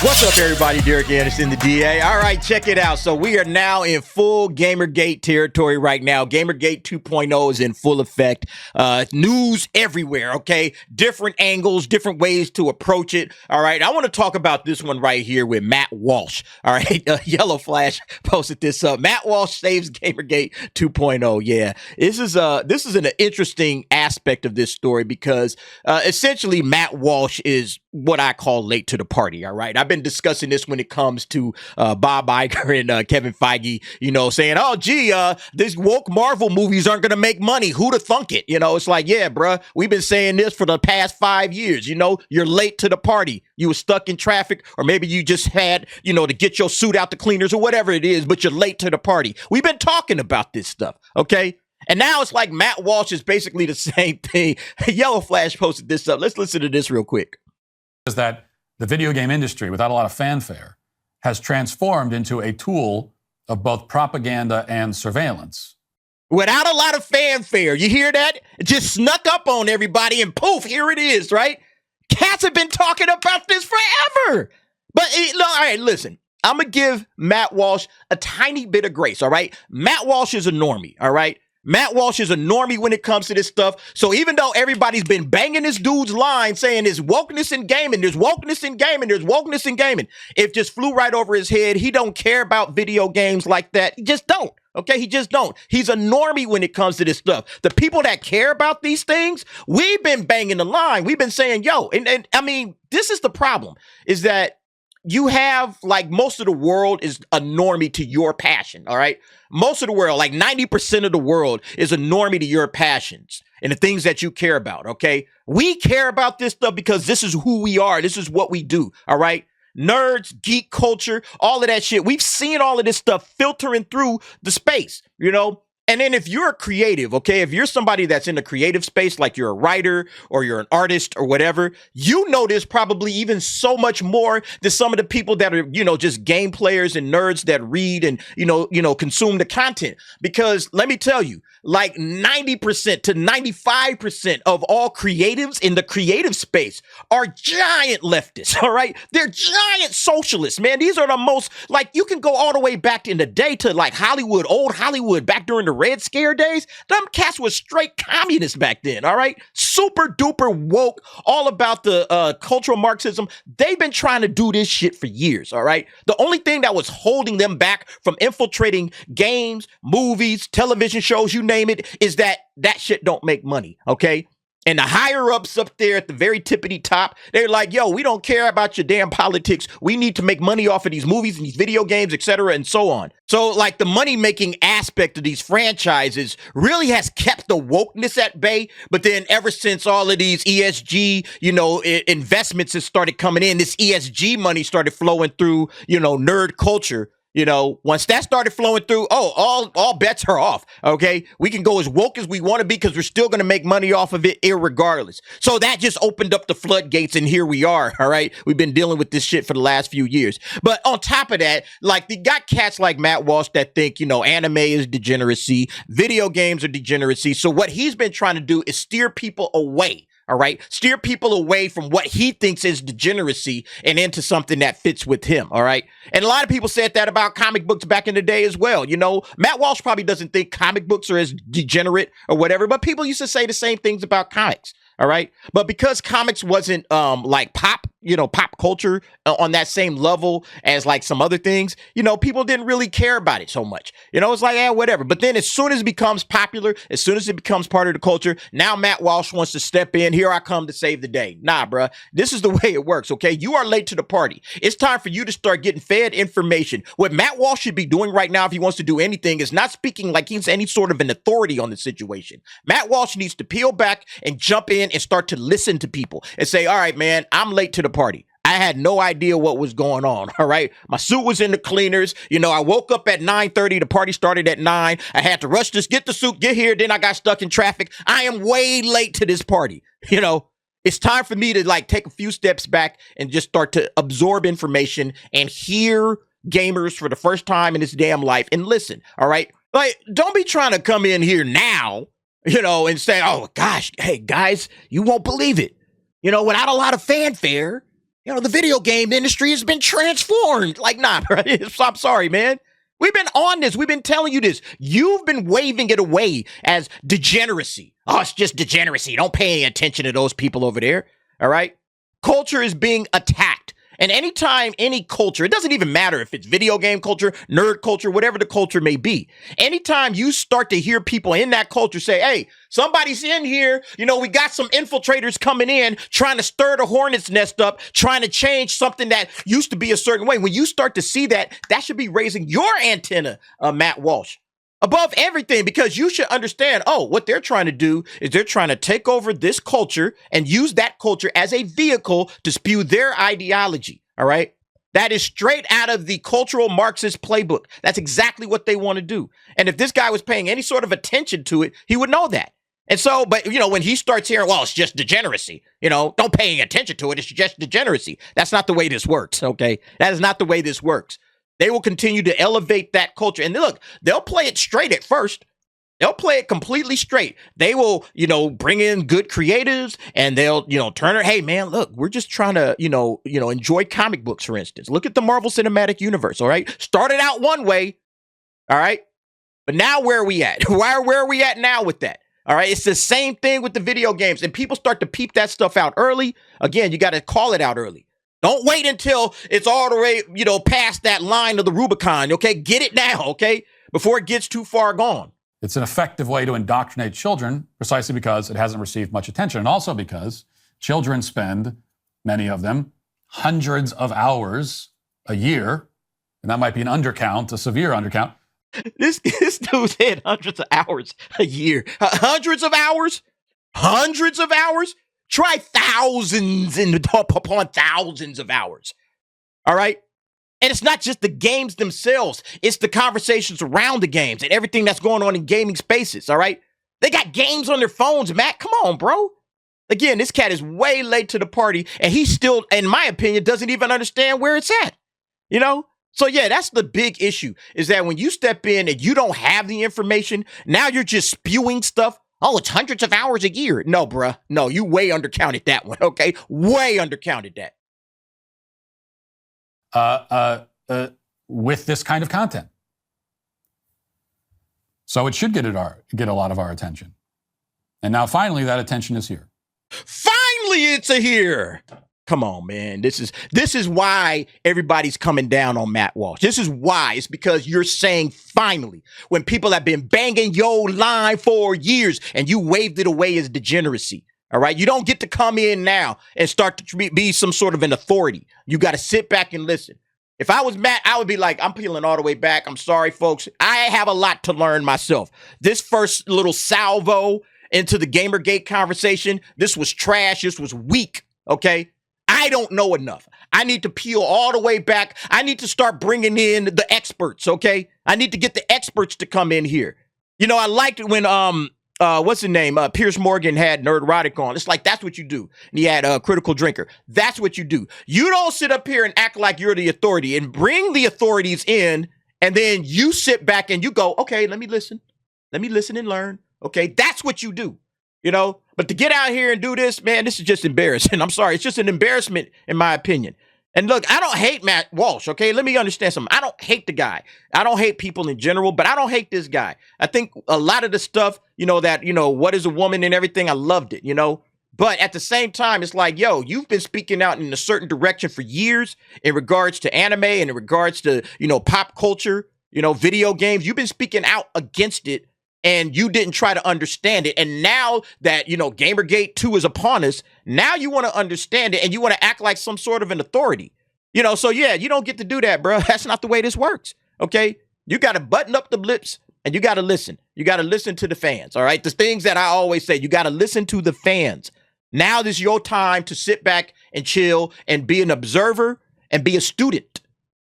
What's up, everybody? Derek Anderson, the DA. All right, check it out. So we are now in full Gamergate territory right now. Gamergate 2.0 is in full effect. News everywhere, okay? Different angles, different ways to approach it. All right, I want to talk about this one right here with Matt Walsh. All right, Yellow Flash posted this up. Matt Walsh saves Gamergate 2.0. Yeah, this is an interesting aspect of this story because essentially Matt Walsh is what I call late to the party. All right, I've been discussing this when it comes to Bob Iger and Kevin Feige, saying, oh, gee, these woke Marvel movies aren't going to make money. Who'd have thunk it? It's like, yeah, bruh, we've been saying this for the past 5 years. You're late to the party. You were stuck in traffic, or maybe you just had, to get your suit out the cleaners or whatever it is, but you're late to the party. We've been talking about this stuff, okay? And now it's like Matt Walsh is basically the same thing. Yellow Flash posted this up. Let's listen to this real quick. Is that the video game industry, without a lot of fanfare, has transformed into a tool of both propaganda and surveillance. Without a lot of fanfare. You hear that? It just snuck up on everybody and poof, here it is, right? Cats have been talking about this forever. But, all right, listen. I'm going to give Matt Walsh a tiny bit of grace, all right? Matt Walsh is a normie, all right? Matt Walsh is a normie when it comes to this stuff. So even though everybody's been banging this dude's line saying there's wokeness in gaming, there's wokeness in gaming, there's wokeness in gaming, it just flew right over his head. He don't care about video games like that. He just don't. Okay, he just don't. He's a normie when it comes to this stuff. The people that care about these things, we've been banging the line. We've been saying, yo, and I mean, this is the problem, is that you have, like, most of the world is a normie to your passion, all right? Most of the world, like 90% of the world is a normie to your passions and the things that you care about, okay? We care about this stuff because this is who we are. This is what we do, all right? Nerds, geek culture, all of that shit. We've seen all of this stuff filtering through the space, And then if you're a creative, okay, if you're somebody that's in the creative space, like you're a writer or you're an artist or whatever, you know this probably even so much more than some of the people that are, just game players and nerds that read and, consume the content. Because let me tell you, like 90% to 95% of all creatives in the creative space are giant leftists, all right? They're giant socialists, man. These are the most, like, you can go all the way back in the day to like Hollywood, old Hollywood, back during the Red Scare days. Them cats was straight communists back then, all right? Super duper woke, all about the cultural Marxism. They've been trying to do this shit for years, all right? The only thing that was holding them back from infiltrating games, movies, television shows, you name it, is that shit don't make money, okay? And the higher ups up there at the very tippity top, they're like, yo, we don't care about your damn politics. We need to make money off of these movies and these video games, etc., and so on. So, like, the money-making aspect of these franchises really has kept the wokeness at bay. But then ever since all of these ESG, investments have started coming in, this ESG money started flowing through, nerd culture. Once that started flowing through, all bets are off, okay? We can go as woke as we want to be because we're still going to make money off of it irregardless. So that just opened up the floodgates, and here we are, all right? We've been dealing with this shit for the last few years. But on top of that, like, they got cats like Matt Walsh that think, anime is degeneracy, video games are degeneracy. So what he's been trying to do is steer people away. All right. Steer people away from what he thinks is degeneracy and into something that fits with him. All right. And a lot of people said that about comic books back in the day as well. Matt Walsh probably doesn't think comic books are as degenerate or whatever, but people used to say the same things about comics. All right. But because comics wasn't like pop culture on that same level as like some other things, people didn't really care about it so much. It's like, yeah, whatever. But then as soon as it becomes popular, as soon as it becomes part of the culture, now Matt Walsh wants to step in. Here I come to save the day. Nah, bruh. This is the way it works, okay? You are late to the party. It's time for you to start getting fed information. What Matt Walsh should be doing right now, if he wants to do anything, is not speaking like he's any sort of an authority on the situation. Matt Walsh needs to peel back and jump in and start to listen to people and say, all right, man, I'm late to the party. I had no idea what was going on, all right? My suit was in the cleaners. I woke up at 9:30. The party started at 9. I had to rush this, get the suit, get here. Then I got stuck in traffic. I am way late to this party. It's time for me to, like, take a few steps back and just start to absorb information and hear gamers for the first time in this damn life and listen, all right? Like, don't be trying to come in here now, and say, oh, gosh, hey, guys, you won't believe it. Without a lot of fanfare, The video game industry has been transformed. Like, nah, bro. I'm sorry, man. We've been on this. We've been telling you this. You've been waving it away as degeneracy. Oh, it's just degeneracy. Don't pay any attention to those people over there. All right? Culture is being attacked. And anytime any culture, it doesn't even matter if it's video game culture, nerd culture, whatever the culture may be. Anytime you start to hear people in that culture say, hey, somebody's in here, we got some infiltrators coming in, trying to stir the hornet's nest up, trying to change something that used to be a certain way. When you start to see that, that should be raising your antenna, Matt Walsh, above everything, because you should understand, what they're trying to do is they're trying to take over this culture and use that culture as a vehicle to spew their ideology, all right? That is straight out of the cultural Marxist playbook. That's exactly what they want to do. And if this guy was paying any sort of attention to it, he would know that. And so, but, when he starts hearing, well, it's just degeneracy, don't pay any attention to it, it's just degeneracy. That's not the way this works, okay? That is not the way this works. They will continue to elevate that culture. And look, they'll play it straight at first. They'll play it completely straight. They will, bring in good creatives and they'll, turn it. Hey, man, look, we're just trying to, enjoy comic books, for instance. Look at the Marvel Cinematic Universe, all right? Started out one way, all right? But now where are we at? Where are we at now with that? All right, it's the same thing with the video games. And people start to peep that stuff out early. Again, you got to call it out early. Don't wait until it's all the way, past that line of the Rubicon, okay? Get it now, okay? Before it gets too far gone. It's an effective way to indoctrinate children precisely because it hasn't received much attention. And also because children spend, many of them, hundreds of hours a year. And that might be an undercount, a severe undercount. This dude said hundreds of hours a year. Hundreds of hours? Hundreds of hours? Try thousands upon thousands of hours. All right? And it's not just the games themselves. It's the conversations around the games and everything that's going on in gaming spaces. All right? They got games on their phones, Matt. Come on, bro. Again, this cat is way late to the party. And he still, in my opinion, doesn't even understand where it's at. So, yeah, that's the big issue, is that when you step in and you don't have the information, now you're just spewing stuff. Oh, it's hundreds of hours a year. No, bruh. No, you way undercounted that one, okay? Way undercounted that. With this kind of content. So it should get a lot of our attention. And now finally that attention is here. Finally it's here. Come on, man. This is why everybody's coming down on Matt Walsh. This is why. It's because you're saying finally, when people have been banging your line for years and you waved it away as degeneracy. All right. You don't get to come in now and start to be some sort of an authority. You got to sit back and listen. If I was Matt, I would be like, I'm peeling all the way back. I'm sorry, folks. I have a lot to learn myself. This first little salvo into the Gamergate conversation, this was trash. This was weak. Okay. I don't know enough. I need to peel all the way back. I need to start bringing in the experts, okay? I need to get the experts to come in here. I liked it when, what's his name? Piers Morgan had Nerdrotic on. It's like, that's what you do. And he had Critical Drinker. That's what you do. You don't sit up here and act like you're the authority and bring the authorities in, and then you sit back and you go, okay, let me listen. Let me listen and learn. Okay, that's what you do. But to get out here and do this, man, this is just embarrassing. I'm sorry. It's just an embarrassment, in my opinion. And look, I don't hate Matt Walsh, okay? Let me understand something. I don't hate the guy. I don't hate people in general, but I don't hate this guy. I think a lot of the stuff, what is a woman and everything, I loved it, But at the same time, it's like, you've been speaking out in a certain direction for years in regards to anime and in regards to, pop culture, video games. You've been speaking out against it. And you didn't try to understand it. And now that, Gamergate 2 is upon us, now you want to understand it and you want to act like some sort of an authority. So yeah, you don't get to do that, bro. That's not the way this works. Okay. You got to button up the lips and you got to listen. You got to listen to the fans. All right. The things that I always say, you got to listen to the fans. Now this is your time to sit back and chill and be an observer and be a student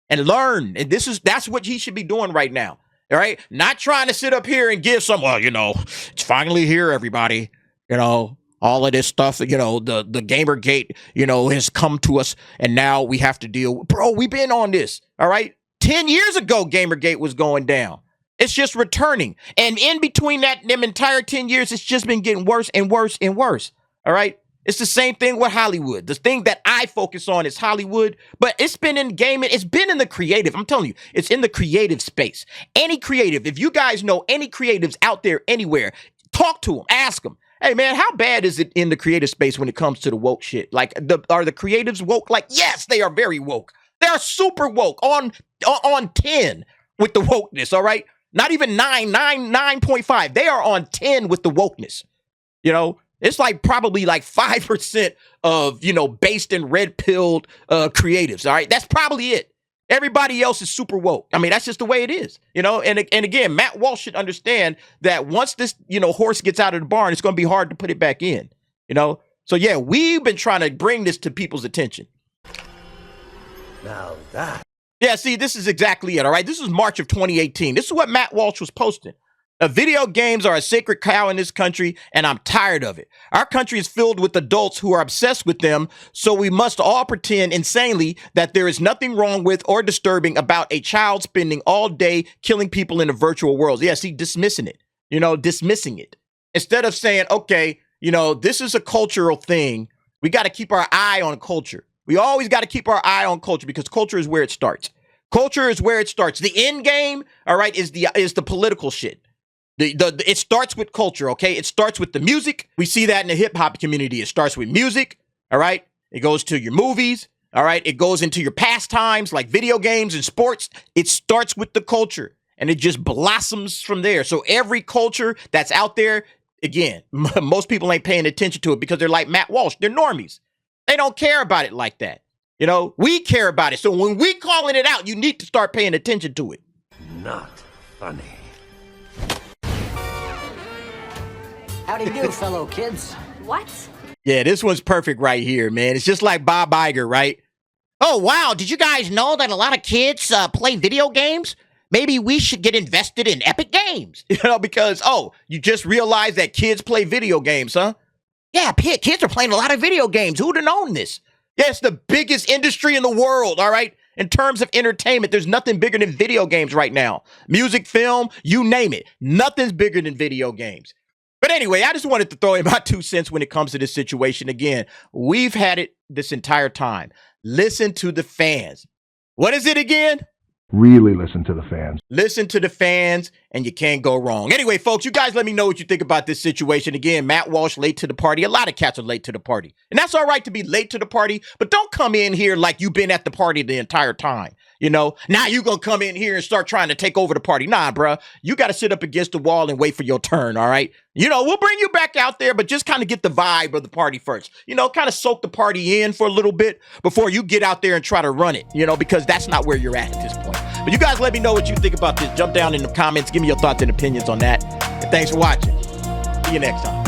and learn. And that's what he should be doing right now. All right. Not trying to sit up here and give some, it's finally here, everybody. All of this stuff, the Gamergate, has come to us and now we have to deal with. Bro, we've been on this. All right. 10 years ago, Gamergate was going down. It's just returning. And in between them entire 10 years, it's just been getting worse and worse and worse. All right. It's the same thing with Hollywood. The thing that I focus on is Hollywood, but it's been in gaming. It's been in the creative. I'm telling you, it's in the creative space. Any creative, if you guys know any creatives out there anywhere, talk to them, ask them. Hey, man, how bad is it in the creative space when it comes to the woke shit? Like, are the creatives woke? Like, yes, they are very woke. They are super woke on 10 with the wokeness, all right? Not even 9.5. They are on 10 with the wokeness, you know? It's like probably like 5% of, based in red-pilled creatives, all right? That's probably it. Everybody else is super woke. I mean, that's just the way it is, And again, Matt Walsh should understand that once this, horse gets out of the barn, it's going to be hard to put it back in, So, yeah, we've been trying to bring this to people's attention. Now that. Yeah, see, this is exactly it, all right? This is March of 2018. This is what Matt Walsh was posting. Video games are a sacred cow in this country, and I'm tired of it. Our country is filled with adults who are obsessed with them, so we must all pretend insanely that there is nothing wrong with or disturbing about a child spending all day killing people in a virtual world. Yeah, see, dismissing it, dismissing it. Instead of saying, okay, this is a cultural thing. We got to keep our eye on culture. We always got to keep our eye on culture because culture is where it starts. Culture is where it starts. The end game, all right, is the political shit. It starts with culture, okay? It starts with the music. We see that in the hip hop community. It starts with music, all right? It goes to your movies, all right? It goes into your pastimes like video games and sports. It starts with the culture and it just blossoms from there. So every culture that's out there, again, most people ain't paying attention to it because they're like Matt Walsh. They're normies. They don't care about it like that. We care about it. So when we calling it out, you need to start paying attention to it. Not funny. Howdy do, fellow kids. What? Yeah, this one's perfect right here, man. It's just like Bob Iger, right? Oh, wow. Did you guys know that a lot of kids play video games? Maybe we should get invested in Epic Games. Because, you just realized that kids play video games, huh? Yeah, kids are playing a lot of video games. Who'd have known this? Yeah, it's the biggest industry in the world, all right? In terms of entertainment, there's nothing bigger than video games right now. Music, film, you name it. Nothing's bigger than video games. But anyway, I just wanted to throw in my 2 cents when it comes to this situation. Again, we've had it this entire time. Listen to the fans. What is it again? Really listen to the fans. Listen to the fans, and you can't go wrong. Anyway, folks, you guys let me know what you think about this situation. Again, Matt Walsh late to the party. A lot of cats are late to the party. And that's all right to be late to the party, but don't come in here like you've been at the party the entire time. Now you're going to come in here and start trying to take over the party. Nah, bruh. You got to sit up against the wall and wait for your turn, all right? We'll bring you back out there, but just kind of get the vibe of the party first. Kind of soak the party in for a little bit before you get out there and try to run it, because that's not where you're at this point. But you guys let me know what you think about this. Jump down in the comments. Give me your thoughts and opinions on that. And thanks for watching. See you next time.